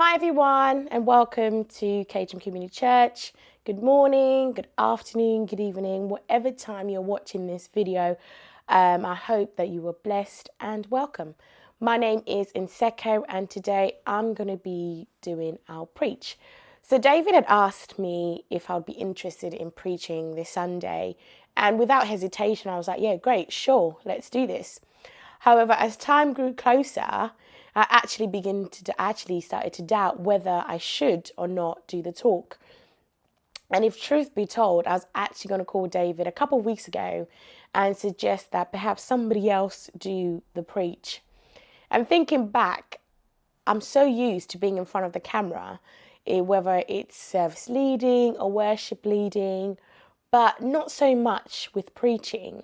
Hi everyone and welcome to Cajun Community Church. Good morning, good afternoon, good evening, whatever time you're watching this video. I hope that you were blessed and welcome. My name is Nseko and today I'm going to be doing our preach. So David had asked me if I'd be interested in preaching this Sunday, and without hesitation I was like, yeah, great, sure, let's do this. However, as time grew closer, I actually started to doubt whether I should or not do the talk. And if truth be told, I was actually going to call David a couple of weeks ago and suggest that perhaps somebody else do the preach. And thinking back, I'm so used to being in front of the camera, whether it's service leading or worship leading, but not so much with preaching.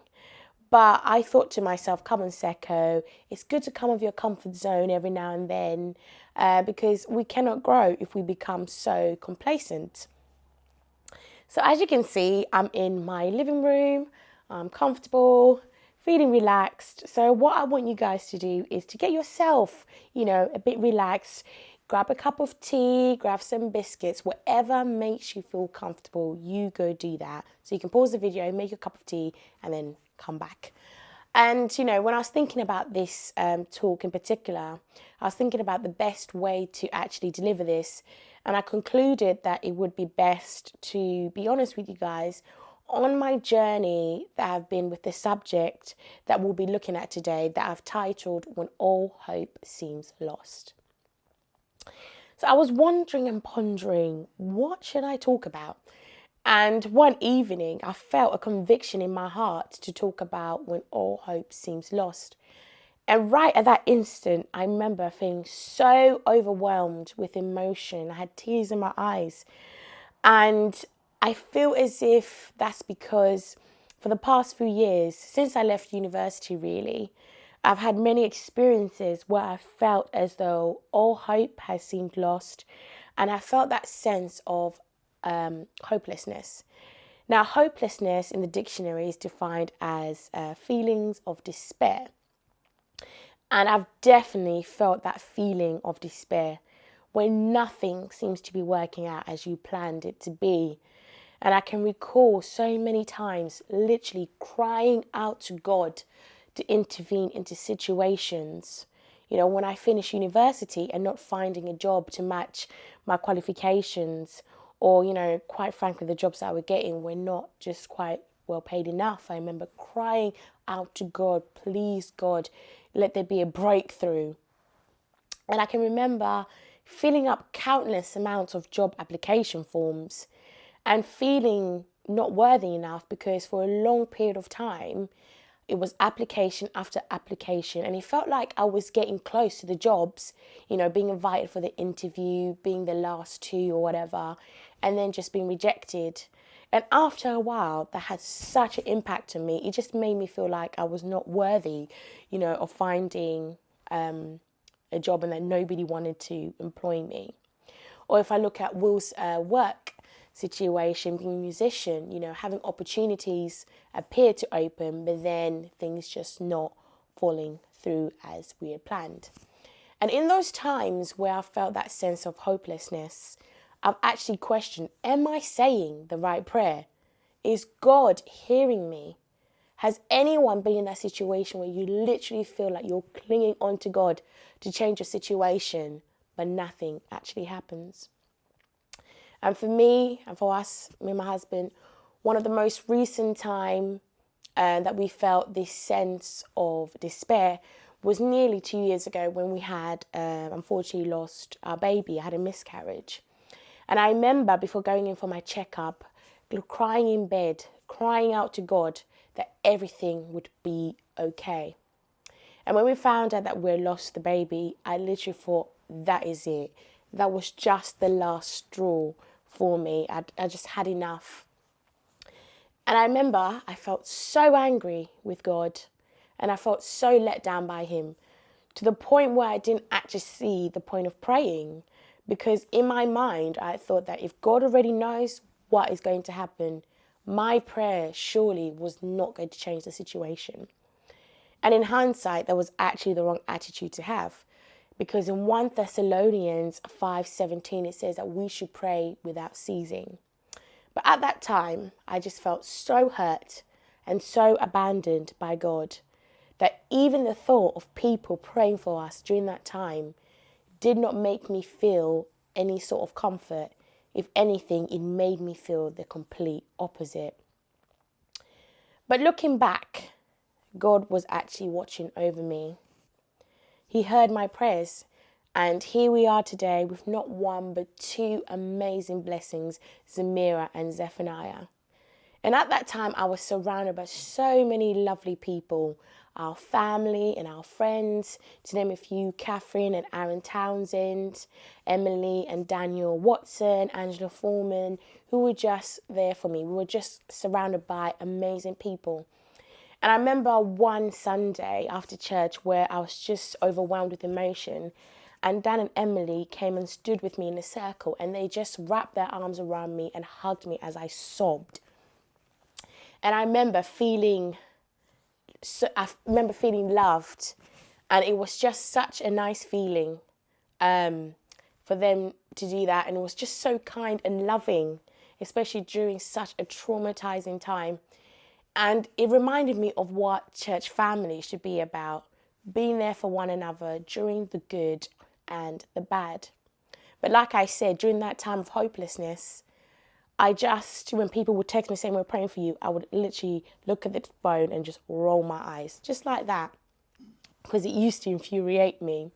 But I thought to myself, come on, Nseko, it's good to come out of your comfort zone every now and then because we cannot grow if we become so complacent. So as you can see, I'm in my living room, I'm comfortable, feeling relaxed. So what I want you guys to do is to get yourself, a bit relaxed, grab a cup of tea, grab some biscuits, whatever makes you feel comfortable, you go do that. So you can pause the video, make a cup of tea, and then come back. And, when I was thinking about this talk in particular, I was thinking about the best way to actually deliver this. And I concluded that it would be best to be honest with you guys on my journey that I've been with the subject that we'll be looking at today that I've titled When All Hope Seems Lost. So I was wondering and pondering, what should I talk about? And one evening, I felt a conviction in my heart to talk about when all hope seems lost. And right at that instant, I remember feeling so overwhelmed with emotion. I had tears in my eyes. And I feel as if that's because for the past few years, since I left university really, I've had many experiences where I felt as though all hope has seemed lost. And I felt that sense of hopelessness. Now, hopelessness in the dictionary is defined as feelings of despair. And I've definitely felt that feeling of despair when nothing seems to be working out as you planned it to be. And I can recall so many times literally crying out to God to intervene into situations. When I finished university and not finding a job to match my qualifications, or, quite frankly, the jobs that I were getting were not just quite well paid enough. I remember crying out to God, please, God, let there be a breakthrough. And I can remember filling up countless amounts of job application forms and feeling not worthy enough because for a long period of time, it was application after application, and it felt like I was getting close to the jobs, being invited for the interview, being the last two or whatever, and then just being rejected. And after a while, that had such an impact on me. It just made me feel like I was not worthy, of finding a job and that nobody wanted to employ me. Or if I look at Will's work situation, being a musician, having opportunities appear to open, but then things just not falling through as we had planned. And in those times where I felt that sense of hopelessness, I've actually questioned, am I saying the right prayer? Is God hearing me? Has anyone been in that situation where you literally feel like you're clinging on to God to change your situation, but nothing actually happens? And for me and for us, me and my husband, one of the most recent time that we felt this sense of despair was nearly 2 years ago when we had unfortunately lost our baby. I had a miscarriage. And I remember before going in for my checkup, crying in bed, crying out to God that everything would be okay. And when we found out that we lost the baby, I literally thought, that is it. That was just the last straw for me. I just had enough. And I remember I felt so angry with God and I felt so let down by him to the point where I didn't actually see the point of praying, because in my mind, I thought that if God already knows what is going to happen, my prayer surely was not going to change the situation. And in hindsight, that was actually the wrong attitude to have. Because in 1 Thessalonians 5:17, it says that we should pray without ceasing. But at that time, I just felt so hurt and so abandoned by God that even the thought of people praying for us during that time did not make me feel any sort of comfort. If anything, it made me feel the complete opposite. But looking back, God was actually watching over me. He heard my prayers, and here we are today with not one but two amazing blessings, Zamira and Zephaniah. And at that time, I was surrounded by so many lovely people, our family and our friends, to name a few: Catherine and Aaron Townsend, Emily and Daniel Watson, Angela Foreman, who were just there for me. We were just surrounded by amazing people. And I remember one Sunday after church where I was just overwhelmed with emotion, and Dan and Emily came and stood with me in a circle, and they just wrapped their arms around me and hugged me as I sobbed. And I remember feeling loved, and it was just such a nice feeling for them to do that, and it was just so kind and loving, especially during such a traumatizing time. And it reminded me of what church family should be about, being there for one another during the good and the bad. But like I said, during that time of hopelessness, when people would text me saying we're praying for you, I would literally look at the phone and just roll my eyes, just like that, because it used to infuriate me.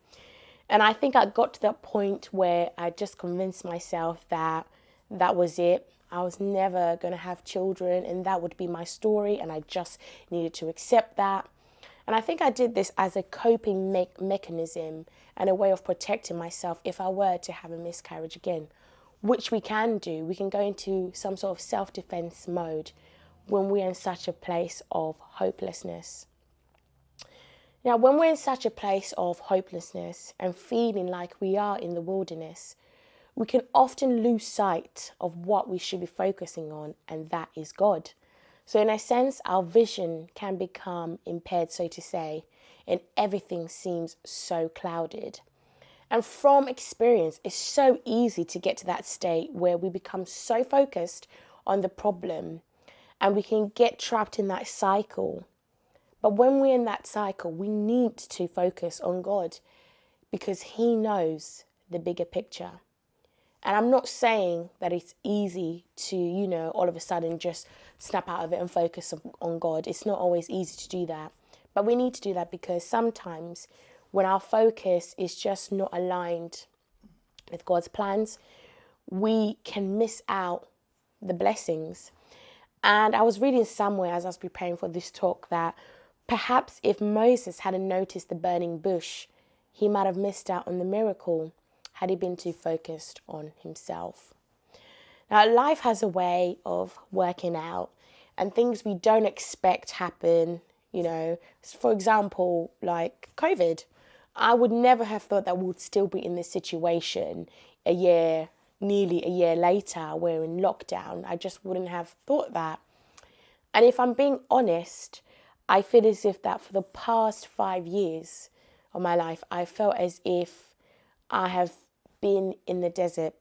And I think I got to that point where I just convinced myself that that was it. I was never going to have children, and that would be my story, and I just needed to accept that. And I think I did this as a coping mechanism and a way of protecting myself if I were to have a miscarriage again, which we can do. We can go into some sort of self-defense mode when we're in such a place of hopelessness. Now, when we're in such a place of hopelessness and feeling like we are in the wilderness, we can often lose sight of what we should be focusing on, and that is God. So in a sense, our vision can become impaired, so to say, and everything seems so clouded. And from experience, it's so easy to get to that state where we become so focused on the problem, and we can get trapped in that cycle. But when we're in that cycle, we need to focus on God, because He knows the bigger picture. And I'm not saying that it's easy to, all of a sudden just snap out of it and focus on God. It's not always easy to do that. But we need to do that because sometimes when our focus is just not aligned with God's plans, we can miss out the blessings. And I was reading somewhere as I was preparing for this talk that perhaps if Moses hadn't noticed the burning bush, he might have missed out on the miracle had he been too focused on himself. Now, life has a way of working out, and things we don't expect happen, For example, like COVID. I would never have thought that we would still be in this situation nearly a year later. We're in lockdown. I just wouldn't have thought that. And if I'm being honest, I feel as if that for the past 5 years of my life, I felt as if I have been in the desert,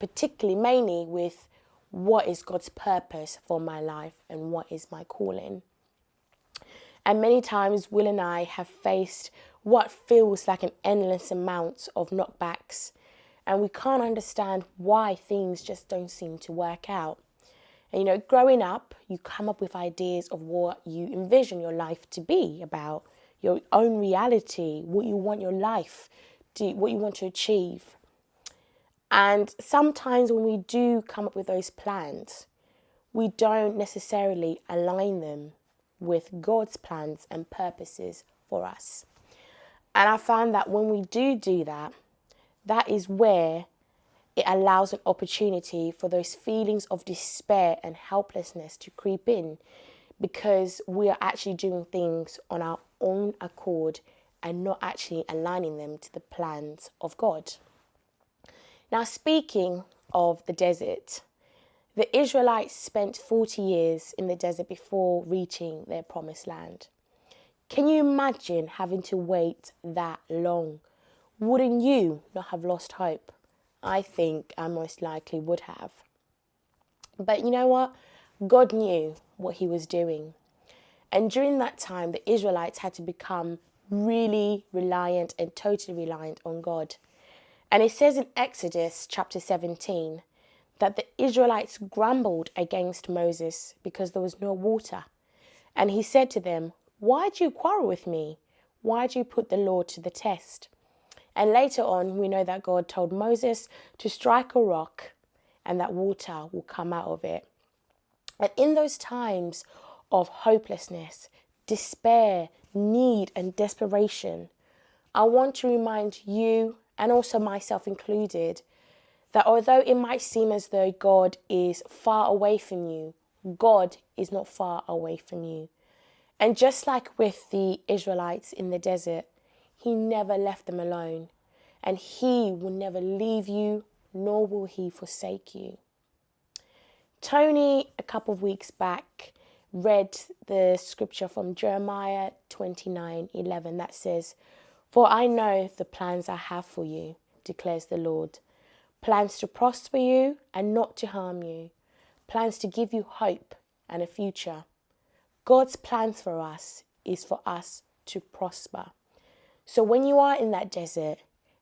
mainly with what is God's purpose for my life and what is my calling. And many times, Will and I have faced what feels like an endless amount of knockbacks, and we can't understand why things just don't seem to work out. And growing up, you come up with ideas of what you envision your life to be about, your own reality, what you want your life to, what you want to achieve. And sometimes when we do come up with those plans, we don't necessarily align them with God's plans and purposes for us. And I found that when we do that, that is where it allows an opportunity for those feelings of despair and helplessness to creep in, because we are actually doing things on our own accord and not actually aligning them to the plans of God. Now, speaking of the desert, the Israelites spent 40 years in the desert before reaching their promised land. Can you imagine having to wait that long wouldn't you not have lost hope? I think I most likely would have. But you know what? God knew what he was doing. And during that time, the Israelites had to become really reliant and totally reliant on God. And it says in Exodus chapter 17 that the Israelites grumbled against Moses because there was no water. And he said to them, "Why do you quarrel with me? Why do you put the Lord to the test?" And later on, we know that God told Moses to strike a rock and that water will come out of it. And in those times of hopelessness, despair, need, and desperation, I want to remind you, and also myself included, that although it might seem as though God is far away from you, God is not far away from you. And just like with the Israelites in the desert, he never left them alone. And he will never leave you, nor will he forsake you. Tony, a couple of weeks back, read the scripture from Jeremiah 29:11 that says, "For I know the plans I have for you, declares the Lord. Plans to prosper you and not to harm you. Plans to give you hope and a future." God's plans for us is for us to prosper. So when you are in that desert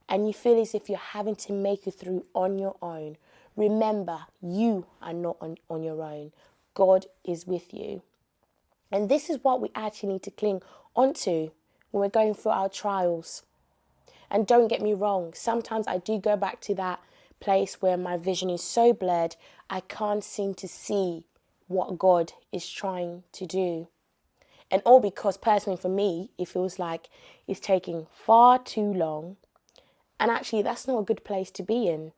and you feel as if you're having to make it through on your own, remember, you are not on your own. God is with you. And this is what we actually need to cling onto when we're going through our trials. And don't get me wrong, sometimes I do go back to that place where my vision is so blurred, I can't seem to see what God is trying to do. And all because personally for me, it feels like it's taking far too long. And actually, that's not a good place to be in.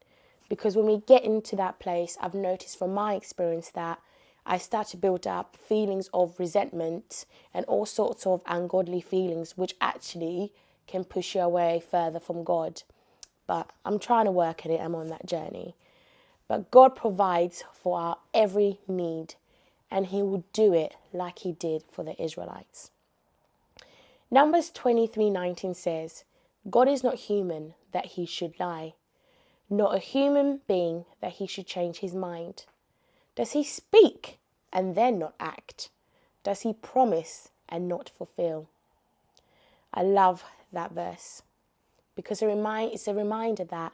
Because when we get into that place, I've noticed from my experience that I start to build up feelings of resentment and all sorts of ungodly feelings, which actually can push you away further from God. But I'm trying to work at it. I'm on that journey. But God provides for our every need, and he will do it like he did for the Israelites. Numbers 23:19 says, "God is not human that he should lie, not a human being that he should change his mind. Does he speak and then not act? Does he promise and not fulfill?" I love that verse because it's a reminder that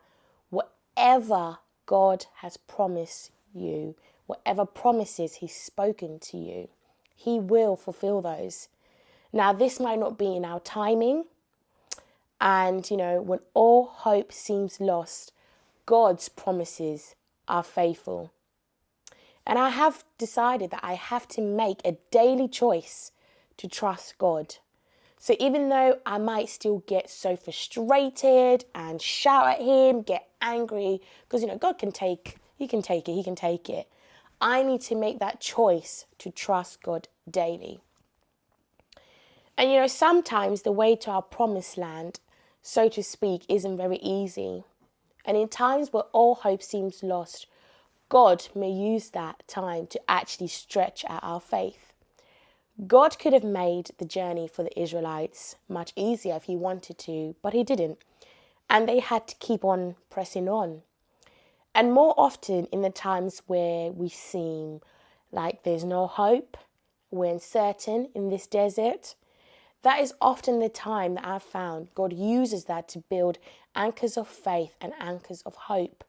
whatever God has promised you, whatever promises he's spoken to you, he will fulfill those. Now, this might not be in our timing. And, when all hope seems lost, God's promises are faithful. And I have decided that I have to make a daily choice to trust God. So even though I might still get so frustrated and shout at him, get angry, because, God can take it. I need to make that choice to trust God daily. And, sometimes the way to our promised land, so to speak, isn't very easy. And in times where all hope seems lost, God may use that time to actually stretch out our faith. God could have made the journey for the Israelites much easier if he wanted to, but he didn't. And they had to keep on pressing on. And more often in the times where we seem like there's no hope, we're uncertain in this desert, that is often the time that I've found God uses that to build anchors of faith and anchors of hope.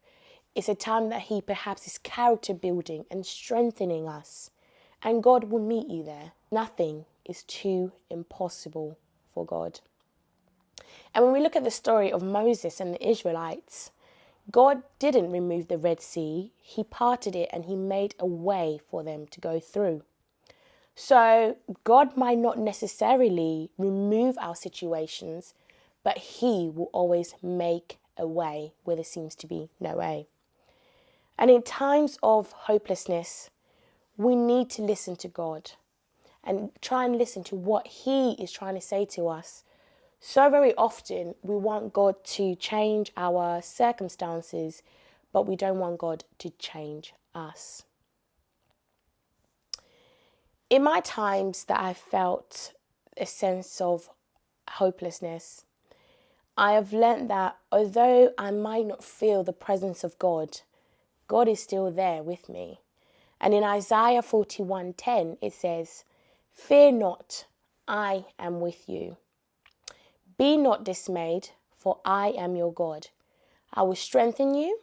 It's a time that he perhaps is character building and strengthening us. And God will meet you there. Nothing is too impossible for God. And when we look at the story of Moses and the Israelites, God didn't remove the Red Sea. He parted it and he made a way for them to go through. So God might not necessarily remove our situations, but he will always make a way where there seems to be no way. And in times of hopelessness, we need to listen to God and try and listen to what he is trying to say to us. So very often we want God to change our circumstances, but we don't want God to change us. In my times that I felt a sense of hopelessness, I have learned that although I might not feel the presence of God, God is still there with me. And in Isaiah 41:10, it says, "Fear not, I am with you. Be not dismayed, for I am your God. I will strengthen you,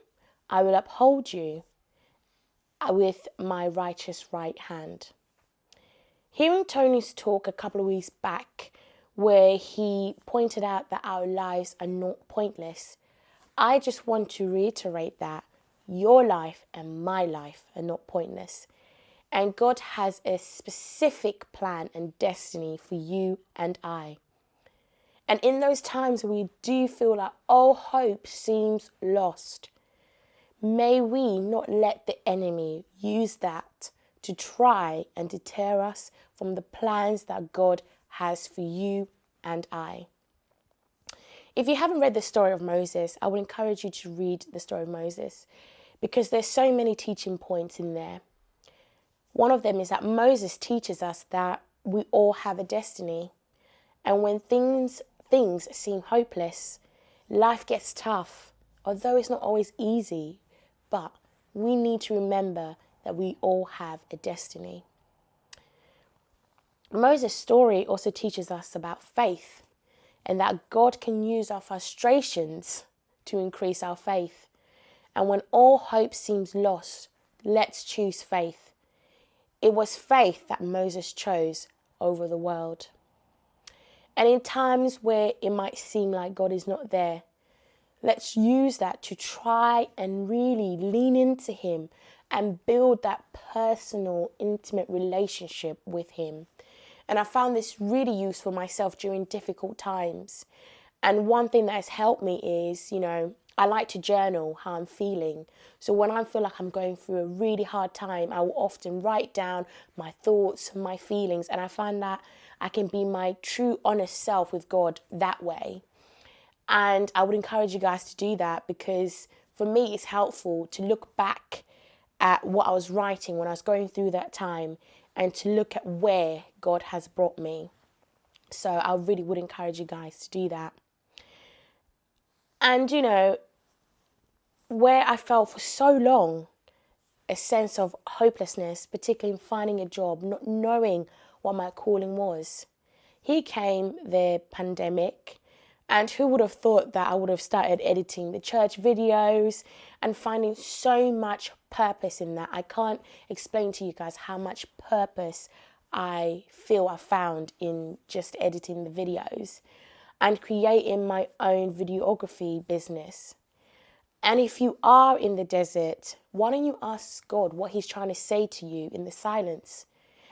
I will uphold you with my righteous right hand." Hearing Tony's talk a couple of weeks back, where he pointed out that our lives are not pointless, I just want to reiterate that your life and my life are not pointless. And God has a specific plan and destiny for you and I. And in those times we do feel like all hope seems lost, may we not let the enemy use that to try and deter us from the plans that God has for you and I. If you haven't read the story of Moses, I would encourage you to read the story of Moses, because there's so many teaching points in there. One of them is that Moses teaches us that we all have a destiny. And when things seem hopeless, life gets tough, although it's not always easy, but we need to remember that we all have a destiny. Moses' story also teaches us about faith, and that God can use our frustrations to increase our faith. And when all hope seems lost, let's choose faith. It was faith that Moses chose over the world. And in times where it might seem like God is not there, let's use that to try and really lean into Him and build that personal, intimate relationship with Him. And I found this really useful myself during difficult times. And one thing that has helped me is, I like to journal how I'm feeling. So when I feel like I'm going through a really hard time, I will often write down my thoughts, my feelings, and I find that I can be my true, honest self with God that way. And I would encourage you guys to do that, because for me, it's helpful to look back at what I was writing when I was going through that time and to look at where God has brought me. So I really would encourage you guys to do that. And, where I felt for so long a sense of hopelessness, particularly in finding a job, not knowing what my calling was, here came the pandemic. And who would have thought that I would have started editing the church videos and finding so much purpose in that. I can't explain to you guys how much purpose I feel I found in just editing the videos and creating my own videography business. And if you are in the desert, why don't you ask God what He's trying to say to you in the silence?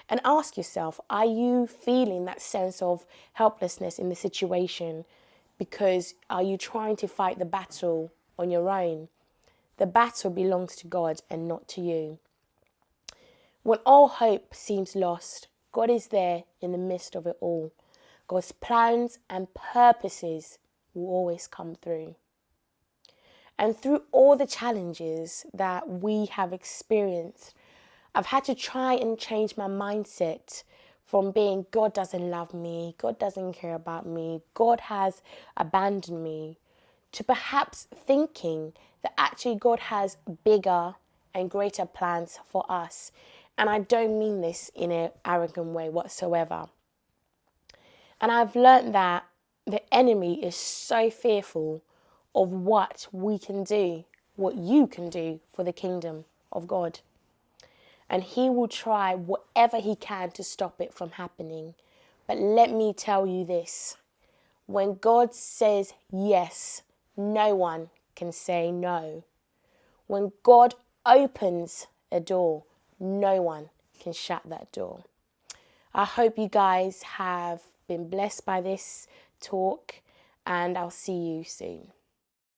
And ask yourself, are you feeling that sense of helplessness in the situation? Because are you trying to fight the battle on your own? The battle belongs to God and not to you. When all hope seems lost, God is there in the midst of it all. God's plans and purposes will always come through. And through all the challenges that we have experienced, I've had to try and change my mindset from being, God doesn't love me, God doesn't care about me, God has abandoned me, to perhaps thinking that actually God has bigger and greater plans for us. And I don't mean this in an arrogant way whatsoever. And I've learned that the enemy is so fearful of what we can do, what you can do for the kingdom of God. And he will try whatever he can to stop it from happening. But let me tell you this. When God says yes, no one can say no. When God opens a door, no one can shut that door. I hope you guys have been blessed by this talk, and I'll see you soon.